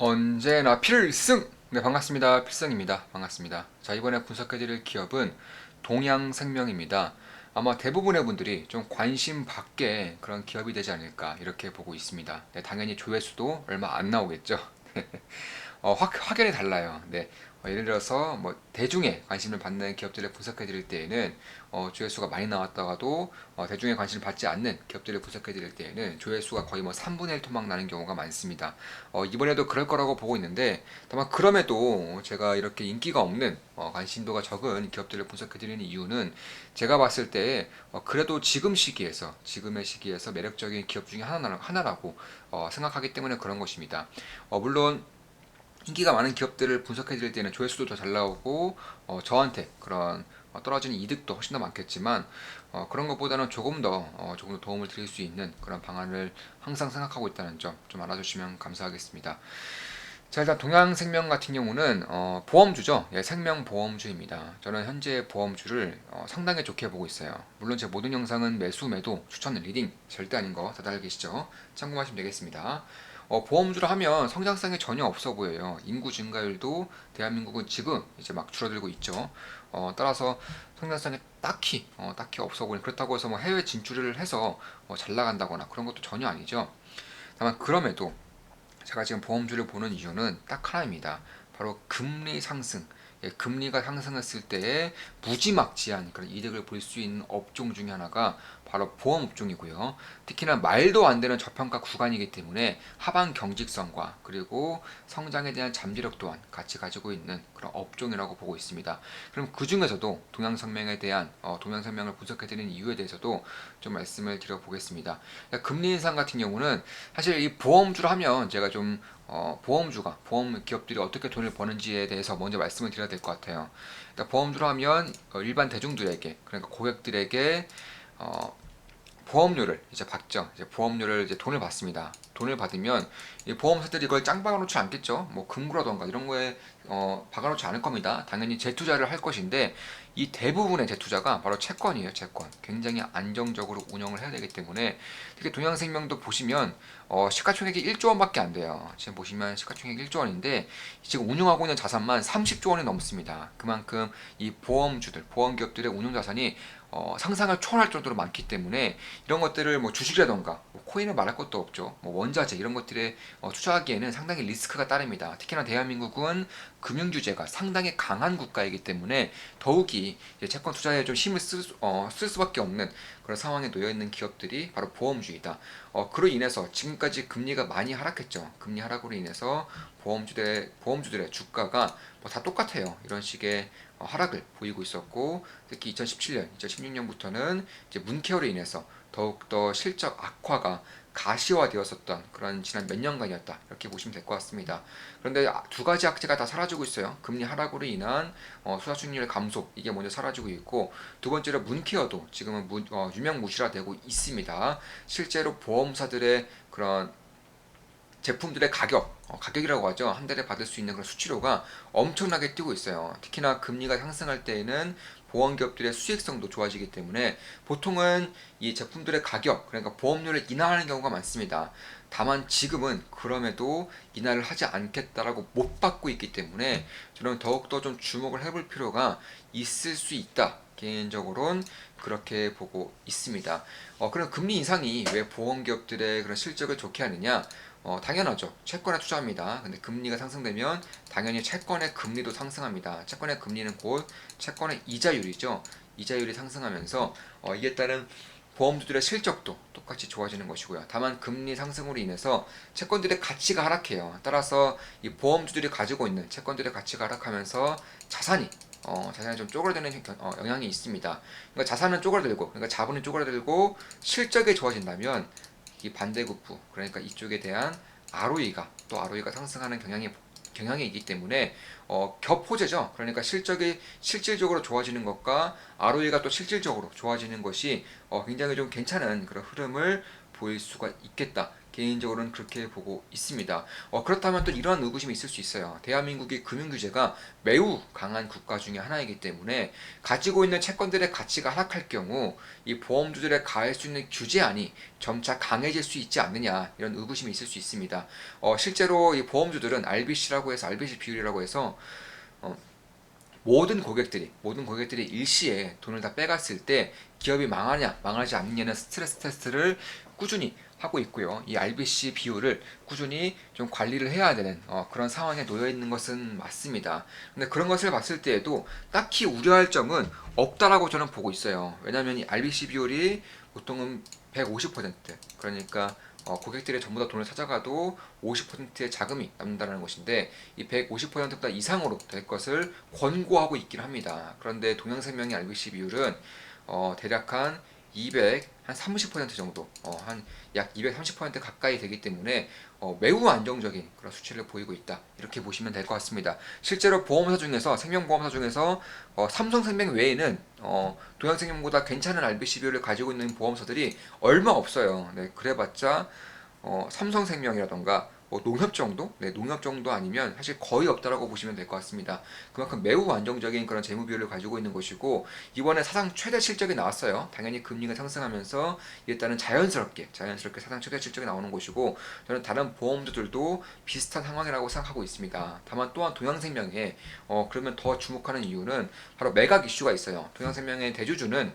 언제나 필승! 네, 반갑습니다. 필승입니다. 반갑습니다. 자, 이번에 분석해드릴 기업은 동양생명입니다. 아마 대부분의 분들이 좀 관심 밖에 그런 기업이 되지 않을까 이렇게 보고 있습니다. 네, 당연히 조회수도 얼마 안 나오겠죠. 확연히 달라요. 네. 예를 들어서 뭐 대중의 관심을 받는 기업들을 분석해 드릴 때에는 조회수가 많이 나왔다가도 대중의 관심을 받지 않는 기업들을 분석해 드릴 때에는 조회수가 거의 뭐 3분의 1 토막 나는 경우가 많습니다. 이번에도 그럴 거라고 보고 있는데 다만 그럼에도 제가 이렇게 인기가 없는 관심도가 적은 기업들을 분석해 드리는 이유는 제가 봤을 때 그래도 지금의 시기에서 매력적인 기업 중에 하나라고 생각하기 때문에 그런 것입니다. 물론 인기가 많은 기업들을 분석해 드릴 때는 조회수도 더 잘 나오고 저한테 그런 떨어지는 이득도 훨씬 더 많겠지만 그런 것보다는 조금 더 도움을 드릴 수 있는 그런 방안을 항상 생각하고 있다는 점 좀 알아주시면 감사하겠습니다. 자, 일단 동양생명 같은 경우는 보험주죠. 예, 생명보험주입니다. 저는 현재 보험주를 상당히 좋게 보고 있어요. 물론 제 모든 영상은 매수, 매도, 추천, 리딩 절대 아닌 거 다들 알고 계시죠? 참고하시면 되겠습니다. 보험주를 하면 성장성이 전혀 없어 보여요. 인구 증가율도 대한민국은 지금 이제 막 줄어들고 있죠. 따라서 성장성이 딱히 없어 보이는, 그렇다고 해서 뭐 해외 진출을 해서 잘 나간다거나 그런 것도 전혀 아니죠. 다만 그럼에도 제가 지금 보험주를 보는 이유는 딱 하나입니다. 바로 금리 상승. 예, 금리가 상승했을 때에 무지막지한 그런 이득을 볼 수 있는 업종 중에 하나가 바로 보험 업종이고요. 특히나 말도 안 되는 저평가 구간이기 때문에 하방 경직성과 그리고 성장에 대한 잠재력 또한 같이 가지고 있는 그런 업종이라고 보고 있습니다. 그럼 그 중에서도 동양생명에 대한 동양생명을 분석해드리는 이유에 대해서도 좀 말씀을 드려보겠습니다. 그러니까 금리 인상 같은 경우는 사실 이 보험주를 하면 제가 좀 보험 기업들이 어떻게 돈을 버는지에 대해서 먼저 말씀을 드려야 될 것 같아요. 그러니까 보험주를 하면 일반 대중들에게, 그러니까 고객들에게 어, 보험료를 이제 받죠. 이제 보험료를 이제 돈을 받습니다. 돈을 받으면 이 보험사들이 이걸 짱 박아놓지 않겠죠. 뭐 금고라던가 이런 거에 박아놓지 않을 겁니다. 당연히 재투자를 할 것인데 이 대부분의 재투자가 바로 채권이에요. 채권. 굉장히 안정적으로 운영을 해야 되기 때문에 특히 동양생명도 보시면 시가총액이 1조 원밖에 안 돼요. 지금 보시면 시가총액 1조 원인데 지금 운영하고 있는 자산만 30조 원이 넘습니다. 그만큼 이 보험주들, 보험기업들의 운용 자산이 상상을 초월할 정도로 많기 때문에 이런 것들을 뭐 주식이라던가 뭐 코인을 말할 것도 없죠. 뭐 원자재 이런 것들에 투자하기에는 상당히 리스크가 따릅니다. 특히나 대한민국은 금융 규제가 상당히 강한 국가이기 때문에 더욱이 채권 투자에 좀 힘을 쓸 수밖에 없는 그런 상황에 놓여 있는 기업들이 바로 보험주이다. 그로 인해서 지금까지 금리가 많이 하락했죠. 금리 하락으로 인해서 보험주들의 주가가 뭐다 똑같아요. 이런 식의 하락을 보이고 있었고 특히 2017년, 2016년부터는 이제 문케어로 인해서 더욱더 실적 악화가 가시화되었었던 그런 지난 몇 년간이었다 이렇게 보시면 될 것 같습니다. 그런데 두 가지 악재가 다 사라지고 있어요. 금리 하락으로 인한 수화 수익률 감소 이게 먼저 사라지고 있고 두 번째로 문케어도 지금은 유명무실화되고 있습니다. 실제로 보험사들의 그런 제품들의 가격이라고 하죠. 한 달에 받을 수 있는 그런 수수료가 엄청나게 뛰고 있어요. 특히나 금리가 상승할 때에는 보험기업들의 수익성도 좋아지기 때문에 보통은 이 제품들의 가격, 그러니까 보험료를 인하하는 경우가 많습니다. 다만 지금은 그럼에도 인하를 하지 않겠다라고 못 받고 있기 때문에 저는 더욱더 좀 주목을 해볼 필요가 있을 수 있다. 개인적으로는 그렇게 보고 있습니다. 그럼 금리 인상이 왜 보험기업들의 그런 실적을 좋게 하느냐? 당연하죠. 채권에 투자합니다. 근데 금리가 상승되면 당연히 채권의 금리도 상승합니다. 채권의 금리는 곧 채권의 이자율이죠. 이자율이 상승하면서 이에 따른 보험주들의 실적도 똑같이 좋아지는 것이고요. 다만 금리 상승으로 인해서 채권들의 가치가 하락해요. 따라서 이 보험주들이 가지고 있는 채권들의 가치가 하락하면서 자산이 좀 쪼그라드는 영향이 있습니다. 그러니까 자산은 쪼그라들고, 그러니까 자본이 쪼그라들고 실적이 좋아진다면 이 반대급부, 그러니까 이쪽에 대한 ROE가 상승하는 경향이 있기 때문에 겹호재죠. 그러니까 실적이 실질적으로 좋아지는 것과 ROE가 또 실질적으로 좋아지는 것이 굉장히 좀 괜찮은 그런 흐름을 보일 수가 있겠다. 개인적으로는 그렇게 보고 있습니다. 그렇다면 또 이런 의구심이 있을 수 있어요. 대한민국이 금융규제가 매우 강한 국가 중에 하나이기 때문에 가지고 있는 채권들의 가치가 하락할 경우 이 보험주들에 가할 수 있는 규제안이 점차 강해질 수 있지 않느냐, 이런 의구심이 있을 수 있습니다. 실제로 이 보험주들은 RBC라고 해서 RBC 비율이라고 해서 어, 모든 고객들이 일시에 돈을 다 빼갔을 때 기업이 망하냐 망하지 않느냐는 스트레스 테스트를 꾸준히 하고 있고요. 이 RBC 비율을 꾸준히 좀 관리를 해야 되는 그런 상황에 놓여 있는 것은 맞습니다. 근데 그런 것을 봤을 때에도 딱히 우려할 점은 없다라고 저는 보고 있어요. 왜냐하면 이 RBC 비율이 보통은 150%, 그러니까 고객들이 전부 다 돈을 찾아가도 50%의 자금이 남는다는 것인데, 이 150%보다 이상으로 될 것을 권고하고 있긴 합니다. 그런데 동양생명의 RBC 비율은 대략 한 30% 정도, 한 약 230% 가까이 되기 때문에 매우 안정적인 그런 수치를 보이고 있다, 이렇게 보시면 될 것 같습니다. 실제로 보험사 중에서, 생명보험사 중에서 삼성생명 외에는 동양생명보다 괜찮은 RBC 비율을 가지고 있는 보험사들이 얼마 없어요. 네, 그래봤자 삼성생명이라던가 농협 정도? 네, 농협 정도 아니면 사실 거의 없다라고 보시면 될 것 같습니다. 그만큼 매우 안정적인 그런 재무 비율을 가지고 있는 것이고, 이번에 사상 최대 실적이 나왔어요. 당연히 금리가 상승하면서 일단은 자연스럽게 사상 최대 실적이 나오는 것이고, 저는 다른 보험주들도 비슷한 상황이라고 생각하고 있습니다. 다만 또한 동양생명에 그러면 더 주목하는 이유는 바로 매각 이슈가 있어요. 동양생명의 대주주는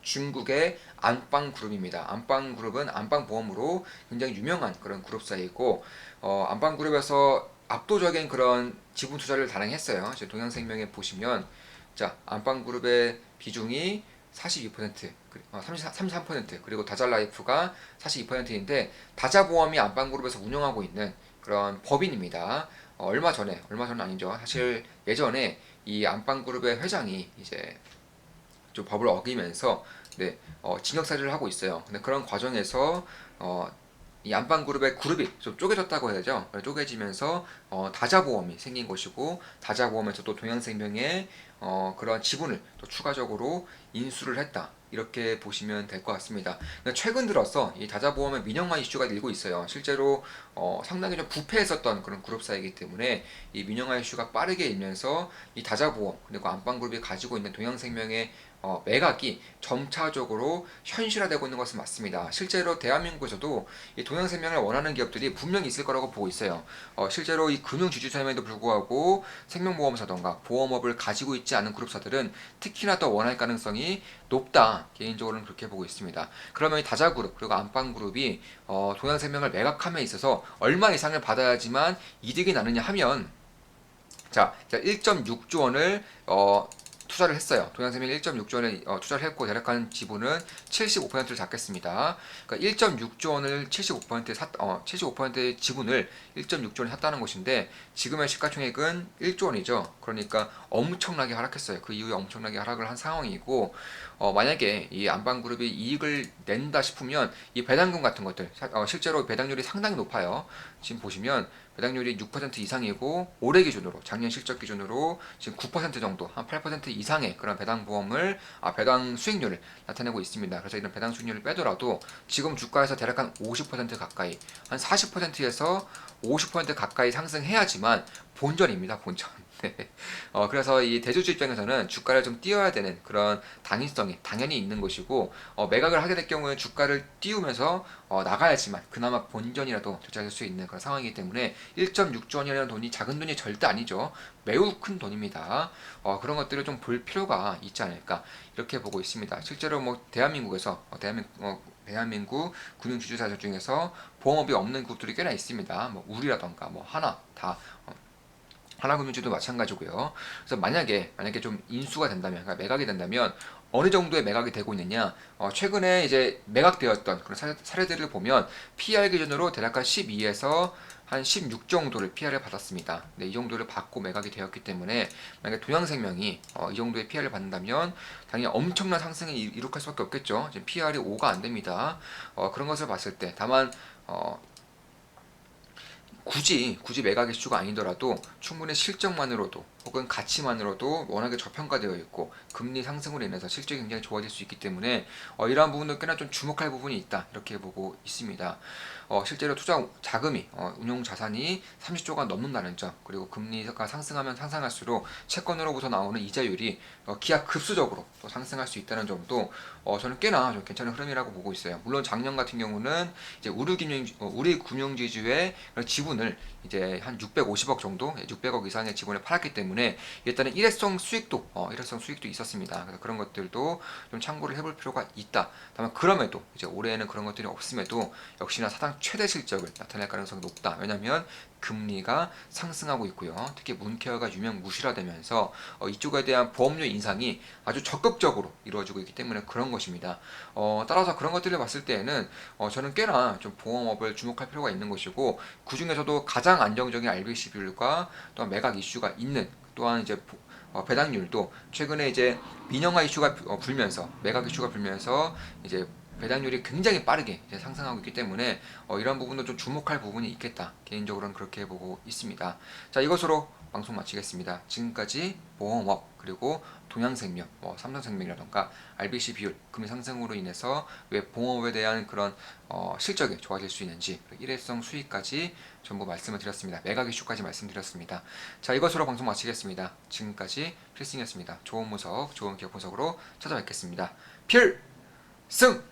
중국의 안방그룹입니다. 안방그룹은 안방보험으로 굉장히 유명한 그런 그룹사이고, 안방그룹에서 압도적인 그런 지분 투자를 단행했어요. 동양생명에 보시면, 자, 안방그룹의 비중이 42%, 33%, 그리고 다잘라이프가 42%인데, 다자보험이 안방그룹에서 운영하고 있는 그런 법인입니다. 얼마 전은 아니죠. 사실 예전에 이 안방그룹의 회장이 이제 좀 법을 어기면서, 네, 징역살이를 하고 있어요. 근데 그런 과정에서 이 안방그룹의 그룹이 좀 쪼개졌다고 해야죠. 쪼개지면서 다자보험이 생긴 것이고, 다자보험에서 또 동양생명의 그런 지분을 또 추가적으로 인수를 했다, 이렇게 보시면 될 것 같습니다. 최근 들어서 이 다자보험의 민영화 이슈가 일고 있어요. 실제로 상당히 좀 부패했었던 그런 그룹사이기 때문에 이 민영화 이슈가 빠르게 일면서 이 다자보험 그리고 안방그룹이 가지고 있는 동양생명의 매각이 점차적으로 현실화되고 있는 것은 맞습니다. 실제로 대한민국에서도 이 동양생명을 원하는 기업들이 분명히 있을 거라고 보고 있어요. 실제로 이 금융지주사임에도 불구하고 생명보험사던가 보험업을 가지고 있지 않은 그룹사들은 특히나 더 원할 가능성이 높다, 개인적으로는 그렇게 보고 있습니다. 그러면 이 다자그룹 그리고 안방그룹이 동양생명을 매각함에 있어서 얼마 이상을 받아야지만 이득이 나느냐 하면, 자 1.6조 원을 투자를 했어요. 동양생명이 1.6조 원을 투자를 했고, 대략한 지분은 75%를 잡겠습니다. 그러니까 1.6조 원을 75%의 지분을 1.6조 원에 샀다는 것인데, 지금의 시가총액은 1조 원이죠. 그러니까 엄청나게 하락했어요. 그 이후에 엄청나게 하락을 한 상황이고, 만약에 이 안방그룹이 이익을 낸다 싶으면 이 배당금 같은 것들, 실제로 배당률이 상당히 높아요. 지금 보시면 배당률이 6% 이상이고, 올해 기준으로, 작년 실적 기준으로 지금 9% 정도, 한 8% 이상의 그런 배당 수익률을 나타내고 있습니다. 그래서 이런 배당 수익률을 빼더라도 지금 주가에서 대략 한 50% 가까이, 한 40%에서 50% 가까이 상승해야지만 본전입니다, 본전. 네. 그래서 이 대주주 입장에서는 주가를 좀 띄워야 되는 그런 당위성이 당연히 있는 것이고, 매각을 하게 될 경우에 주가를 띄우면서 나가야지만 그나마 본전이라도 되찾을 수 있는 그런 상황이기 때문에 1.6조 원이라는 돈이 작은 돈이 절대 아니죠. 매우 큰 돈입니다. 그런 것들을 좀 볼 필요가 있지 않을까, 이렇게 보고 있습니다. 실제로 뭐 대한민국에서 대한민국 금융주주사들 중에서 보험업이 없는 그룹들이 꽤나 있습니다. 뭐 우리라던가 뭐 하나 다 하나금융주도 마찬가지고요. 그래서 만약에 좀 인수가 된다면, 그러니까 매각이 된다면 어느 정도의 매각이 되고 있느냐? 최근에 이제 매각되었던 그런 사례들을 보면 PR 기준으로 대략 한 12에서 한 16 정도를 PR을 받았습니다. 네, 이 정도를 받고 매각이 되었기 때문에 만약에 동양생명이 이 정도의 PR을 받는다면 당연히 엄청난 상승을 이룩할 수밖에 없겠죠. 지금 PR이 5가 안 됩니다. 그런 것을 봤을 때, 다만 굳이 매각 이슈가 아니더라도 충분히 실적만으로도 혹은 가치만으로도 워낙에 저평가되어 있고 금리 상승으로 인해서 실적이 굉장히 좋아질 수 있기 때문에 이러한 부분도 꽤나 좀 주목할 부분이 있다 이렇게 보고 있습니다. 실제로 투자 자금이 운용 자산이 30조가 넘는다는 점, 그리고 금리가 상승하면 상승할수록 채권으로부터 나오는 이자율이 기하급수적으로 또 상승할 수 있다는 점도 저는 꽤나 좀 괜찮은 흐름이라고 보고 있어요. 물론 작년 같은 경우는 이제 우리 금융지주의 지분을 이제 한 650억 정도, 600억 이상의 지분을 팔았기 때문에 일단은 일회성 수익도 있었습니다. 그래서 그런 것들도 좀 참고를 해볼 필요가 있다. 다만 그럼에도 이제 올해에는 그런 것들이 없음에도 역시나 사상 최대 실적을 나타낼 가능성이 높다. 왜냐하면 금리가 상승하고 있고요. 특히 문케어가 유명무실화되면서 이쪽에 대한 보험료 인상이 아주 적극적으로 이루어지고 있기 때문에 그런 것입니다. 따라서 그런 것들을 봤을 때에는 저는 꽤나 좀 보험업을 주목할 필요가 있는 것이고, 그 중에서도 가장 안정적인 RBC 비율과 또한 매각 이슈가 있는, 또한 이제 배당률도 최근에 이제 민영화 이슈가 불면서, 매각 이슈가 불면서 이제 배당률이 굉장히 빠르게 이제 상승하고 있기 때문에 이런 부분도 좀 주목할 부분이 있겠다. 개인적으로는 그렇게 보고 있습니다. 자, 이것으로 방송 마치겠습니다. 지금까지 보험업, 그리고 동양생명, 삼성생명이라던가 RBC 비율, 금리 상승으로 인해서 왜 보험업에 대한 그런 실적이 좋아질 수 있는지, 일회성 수익까지 전부 말씀을 드렸습니다. 매각 이슈까지 말씀드렸습니다. 자, 이것으로 방송 마치겠습니다. 지금까지 필승이었습니다. 좋은 분석, 좋은 기업 분석으로 찾아뵙겠습니다. 필승!